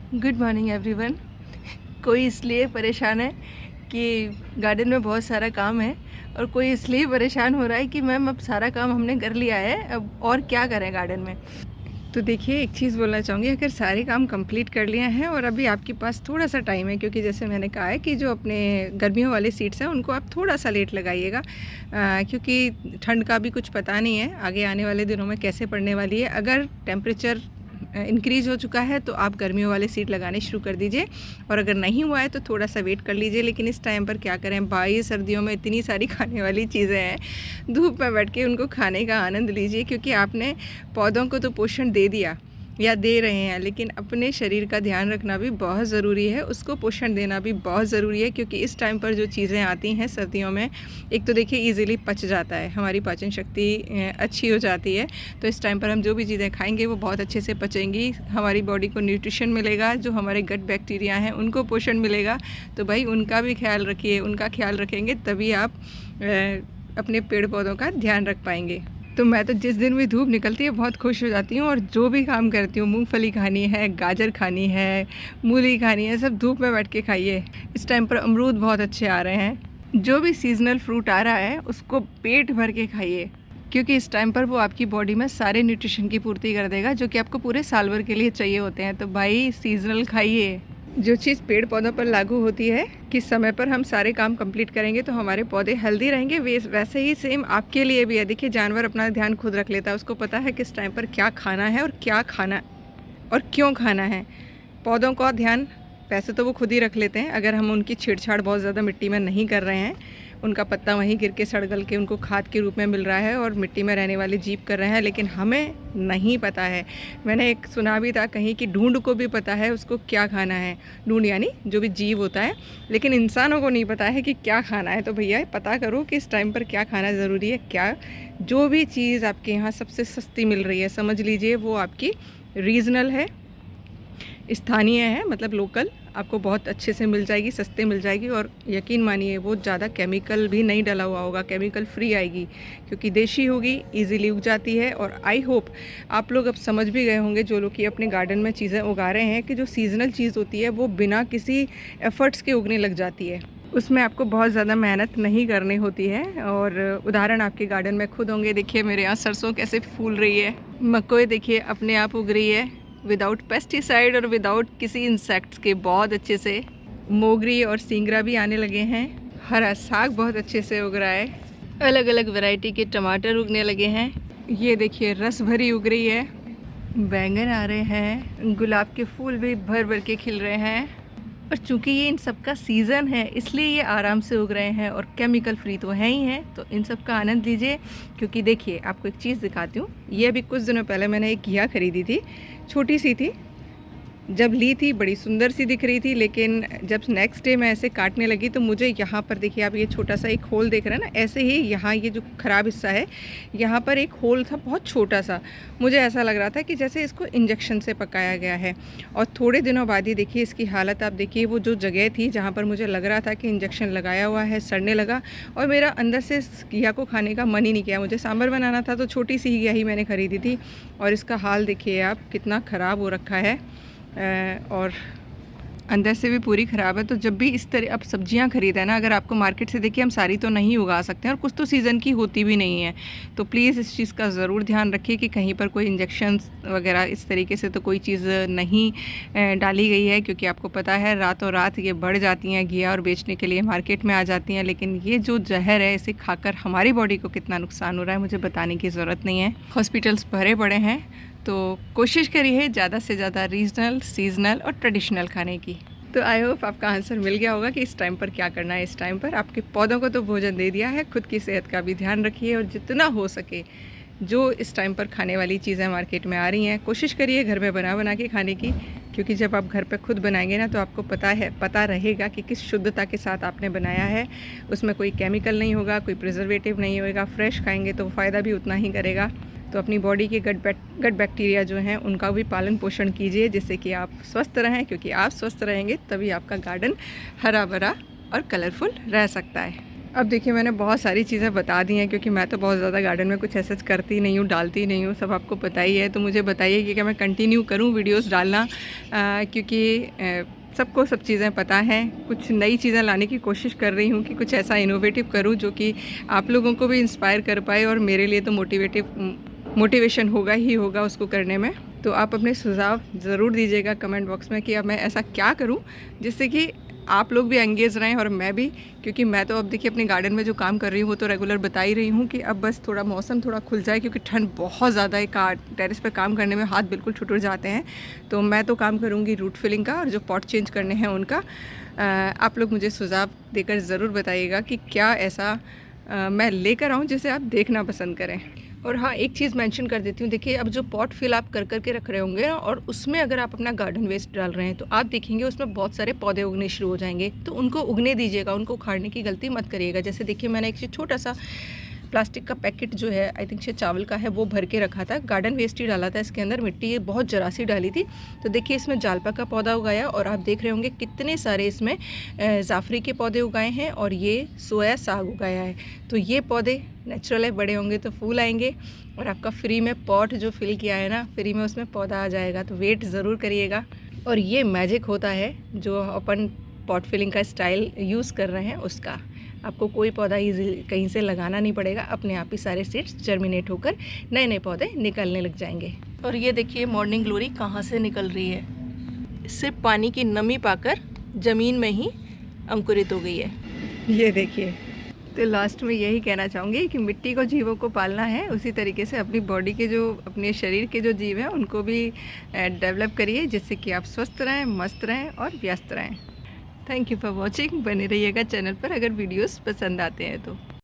Good morning everyone. कोई इसलिए परेशान है कि गार्डन में बहुत सारा काम है, और कोई इसलिए परेशान हो रहा है कि मैम अब सारा काम हमने कर लिया है, अब और क्या करें गार्डन में। तो देखिए, एक चीज़ बोलना चाहूँगी, अगर सारे काम कंप्लीट कर लिए हैं और अभी आपके पास थोड़ा सा टाइम है, क्योंकि जैसे मैंने कहा है कि जो अपने गर्मियों वाले सीड्स हैं उनको आप थोड़ा सा लेट लगाइएगा, क्योंकि ठंड का भी कुछ पता नहीं है आगे आने वाले दिनों में कैसे पड़ने वाली है। अगर टेम्परेचर इंक्रीज़ हो चुका है तो आप गर्मियों वाले सीड लगाने शुरू कर दीजिए, और अगर नहीं हुआ है तो थोड़ा सा वेट कर लीजिए। लेकिन इस टाइम पर क्या करें भाई, सर्दियों में इतनी सारी खाने वाली चीज़ें हैं, धूप में बैठ के उनको खाने का आनंद लीजिए, क्योंकि आपने पौधों को तो पोषण दे दिया या दे रहे हैं, लेकिन अपने शरीर का ध्यान रखना भी बहुत ज़रूरी है, उसको पोषण देना भी बहुत ज़रूरी है। क्योंकि इस टाइम पर जो चीज़ें आती हैं सर्दियों में, एक तो देखिए ईज़िली पच जाता है, हमारी पाचन शक्ति अच्छी हो जाती है, तो इस टाइम पर हम जो भी चीज़ें खाएंगे वो बहुत अच्छे से पचेंगी, हमारी बॉडी को न्यूट्रिशन मिलेगा, जो हमारे गट बैक्टीरिया हैं उनको पोषण मिलेगा। तो भाई उनका भी ख्याल रखिए, उनका ख्याल रखेंगे तभी आप अपने पेड़ पौधों का ध्यान रख पाएंगे। तो मैं तो जिस दिन भी धूप निकलती है बहुत खुश हो जाती हूँ, और जो भी काम करती हूँ, मूंगफली खानी है, गाजर खानी है, मूली खानी है, सब धूप में बैठ के खाइए। इस टाइम पर अमरूद बहुत अच्छे आ रहे हैं, जो भी सीजनल फ्रूट आ रहा है उसको पेट भर के खाइए, क्योंकि इस टाइम पर वो आपकी बॉडी में सारे न्यूट्रिशन की पूर्ति कर देगा जो कि आपको पूरे साल भर के लिए चाहिए होते हैं। तो भाई सीजनल खाइए। जो चीज़ पेड़ पौधों पर लागू होती है कि समय पर हम सारे काम कंप्लीट करेंगे तो हमारे पौधे हेल्दी रहेंगे, वैसे ही सेम आपके लिए भी है। देखिए, जानवर अपना ध्यान खुद रख लेता है, उसको पता है किस टाइम पर क्या खाना है और क्या खाना और क्यों खाना है। पौधों का ध्यान वैसे तो वो खुद ही रख लेते हैं, अगर हम उनकी छेड़छाड़ बहुत ज़्यादा मिट्टी में नहीं कर रहे हैं, उनका पत्ता वहीं गिर के सड़ गल के उनको खाद के रूप में मिल रहा है और मिट्टी में रहने वाले जीव कर रहे हैं, लेकिन हमें नहीं पता है। मैंने एक सुना भी था कहीं कि ढूंढ को भी पता है उसको क्या खाना है, ढूंढ यानी जो भी जीव होता है, लेकिन इंसानों को नहीं पता है कि क्या खाना है। तो भैया पता करो कि इस टाइम पर क्या खाना ज़रूरी है। क्या जो भी चीज़ आपके यहाँ सबसे सस्ती मिल रही है, समझ लीजिए वो आपकी रीजनल है, स्थानीय है, मतलब लोकल, आपको बहुत अच्छे से मिल जाएगी, सस्ते मिल जाएगी, और यकीन मानिए वो ज़्यादा केमिकल भी नहीं डला हुआ होगा, केमिकल फ्री आएगी, क्योंकि देशी होगी, इजीली उग जाती है। और आई होप आप लोग अब समझ भी गए होंगे, जो लोग कि अपने गार्डन में चीज़ें उगा रहे हैं, कि जो सीजनल चीज़ होती है वो बिना किसी एफर्ट्स के उगने लग जाती है, उसमें आपको बहुत ज़्यादा मेहनत नहीं करनी होती है। और उदाहरण आपके गार्डन में खुद होंगे। देखिए मेरे यहाँ सरसों कैसे फूल रही है, मकई देखिए अपने आप उग रही है, विदाउट पेस्टिसाइड और विदाउट किसी इंसेक्ट्स के, बहुत अच्छे से। मोगरी और सिंगरा भी आने लगे हैं, हरा साग बहुत अच्छे से उग रहा है, अलग अलग वैरायटी के टमाटर उगने लगे हैं, ये देखिए रस भरी उग रही है, बैंगन आ रहे हैं, गुलाब के फूल भी भर भर के खिल रहे हैं। और चूंकि ये इन सब का सीज़न है इसलिए ये आराम से उग रहे हैं और केमिकल फ्री तो है ही हैं, तो इन सब का आनंद लीजिए। क्योंकि देखिए आपको एक चीज़ दिखाती हूँ, ये अभी कुछ दिनों पहले मैंने एक घिया खरीदी थी, छोटी सी थी, जब ली थी बड़ी सुंदर सी दिख रही थी, लेकिन जब नेक्स्ट डे मैं ऐसे काटने लगी तो मुझे यहाँ पर देखिए, आप ये छोटा सा एक होल देख रहे हैं ना, ऐसे ही यहाँ ये जो ख़राब हिस्सा है यहाँ पर एक होल था बहुत छोटा सा, मुझे ऐसा लग रहा था कि जैसे इसको इंजेक्शन से पकाया गया है। और थोड़े दिनों बाद ही देखिए इसकी हालत आप देखिए, वो जो जगह थी जहाँ पर मुझे लग रहा था कि इंजेक्शन लगाया हुआ है, सड़ने लगा, और मेरा अंदर से इस घिया को खाने का मन ही नहीं किया। मुझे सांभर बनाना था तो छोटी सी ही घिया ही मैंने ख़रीदी थी, और इसका हाल देखिए आप कितना ख़राब हो रखा है, और अंदर से भी पूरी ख़राब है। तो जब भी इस तरह आप सब्जियां खरीदें ना, अगर आपको मार्केट से, देखिए हम सारी तो नहीं उगा सकते हैं और कुछ तो सीज़न की होती भी नहीं है, तो प्लीज़ इस चीज़ का ज़रूर ध्यान रखिए कि कहीं पर कोई इंजेक्शन वगैरह इस तरीके से तो कोई चीज़ नहीं डाली गई है, क्योंकि आपको पता है रातों रात ये बढ़ जाती हैं घिया और बेचने के लिए मार्केट में आ जाती हैं। लेकिन ये जो जहर है इसे खाकर हमारी बॉडी को कितना नुकसान हो रहा है मुझे बताने की ज़रूरत नहीं है। हॉस्पिटल्स भरे पड़े हैं, तो कोशिश करिए ज़्यादा से ज़्यादा रीजनल, सीजनल और ट्रेडिशनल खाने की। तो आई होप आपका आंसर मिल गया होगा कि इस टाइम पर क्या करना है। इस टाइम पर आपके पौधों को तो भोजन दे दिया है, खुद की सेहत का भी ध्यान रखिए, और जितना हो सके जो इस टाइम पर खाने वाली चीज़ें मार्केट में आ रही हैं कोशिश करिए घर में बना के खाने की, क्योंकि जब आप घर पर खुद बनाएंगे ना तो आपको पता रहेगा कि किस शुद्धता के साथ आपने बनाया है, उसमें कोई केमिकल नहीं होगा, कोई प्रिजर्वेटिव नहीं होगा, फ्रेश खाएंगे तो फ़ायदा भी उतना ही करेगा। तो अपनी बॉडी के गट बैक्टीरिया जो हैं उनका भी पालन पोषण कीजिए, जिससे कि आप स्वस्थ रहें, क्योंकि आप स्वस्थ रहेंगे तभी आपका गार्डन हरा भरा और कलरफुल रह सकता है। अब देखिए मैंने बहुत सारी चीज़ें बता दी हैं, क्योंकि मैं तो बहुत ज़्यादा गार्डन में कुछ ऐसा करती नहीं हूँ, डालती नहीं हूँ, सब आपको पता ही है। तो मुझे बताइए कि क्या मैं कंटिन्यू करूँ वीडियोस डालना, क्योंकि सबको सब चीज़ें पता हैं। कुछ नई चीज़ें लाने की कोशिश कर रही हूँ कि कुछ ऐसा इनोवेटिव करूँ जो कि आप लोगों को भी इंस्पायर कर पाए, और मेरे लिए तो मोटिवेशन होगा ही होगा उसको करने में। तो आप अपने सुझाव ज़रूर दीजिएगा कमेंट बॉक्स में कि अब मैं ऐसा क्या करूं जिससे कि आप लोग भी एंगेज रहें और मैं भी, क्योंकि मैं तो अब देखिए अपने गार्डन में जो काम कर रही हूँ वो तो रेगुलर बता ही रही हूँ कि अब बस थोड़ा मौसम थोड़ा खुल जाए, क्योंकि ठंड बहुत ज़्यादा है। टेरेस पे काम करने में हाथ बिल्कुल छुट जाते हैं। तो मैं तो काम करूँगी रूट फिलिंग का, और जो पॉट चेंज करने हैं उनका। आप लोग मुझे सुझाव देकर ज़रूर बताइएगा कि क्या ऐसा मैं लेकर आऊँ जिसे आप देखना पसंद करें। और हाँ, एक चीज़ मेंशन कर देती हूँ, देखिए अब जो पॉट फिल आप कर करके रख रहे होंगे ना, और उसमें अगर आप अपना गार्डन वेस्ट डाल रहे हैं तो आप देखेंगे उसमें बहुत सारे पौधे उगने शुरू हो जाएंगे। तो उनको उगने दीजिएगा, उनको उखाड़ने की गलती मत करिएगा। जैसे देखिए मैंने एक छोटा सा प्लास्टिक का पैकेट जो है, आई थिंक शायद चावल का है, वो भर के रखा था। गार्डन वेस्ट ही डाला था इसके अंदर, मिट्टी ये बहुत जरा सी डाली थी। तो देखिए इसमें जालपा का पौधा उगाया, और आप देख रहे होंगे कितने सारे इसमें जाफरी के पौधे उगाए हैं, और ये सोया साग उगाया है। तो ये पौधे नेचुरल है, बड़े होंगे तो फूल आएंगे, और आपका फ्री में पॉट जो फिल किया है ना, फ्री में उसमें पौधा आ जाएगा। तो वेट ज़रूर करिएगा। और ये मैजिक होता है जो अपन पॉट फिलिंग का स्टाइल यूज़ कर रहे हैं उसका। आपको कोई पौधा इजीली कहीं से लगाना नहीं पड़ेगा, अपने आप ही सारे सीड्स जर्मिनेट होकर नए नए पौधे निकलने लग जाएंगे। और ये देखिए मॉर्निंग ग्लोरी कहाँ से निकल रही है, सिर्फ पानी की नमी पाकर ज़मीन में ही अंकुरित हो गई है। ये देखिए। तो लास्ट में यही कहना चाहूँगी कि मिट्टी को, जीवों को पालना है, उसी तरीके से अपनी बॉडी के जो, अपने शरीर के जो जीव हैं उनको भी डेवलप करिए, जिससे कि आप स्वस्थ रहें, मस्त रहें और व्यस्त रहें। Thank you for watching. बने रहिएगा चैनल पर अगर वीडियोस पसंद आते हैं तो।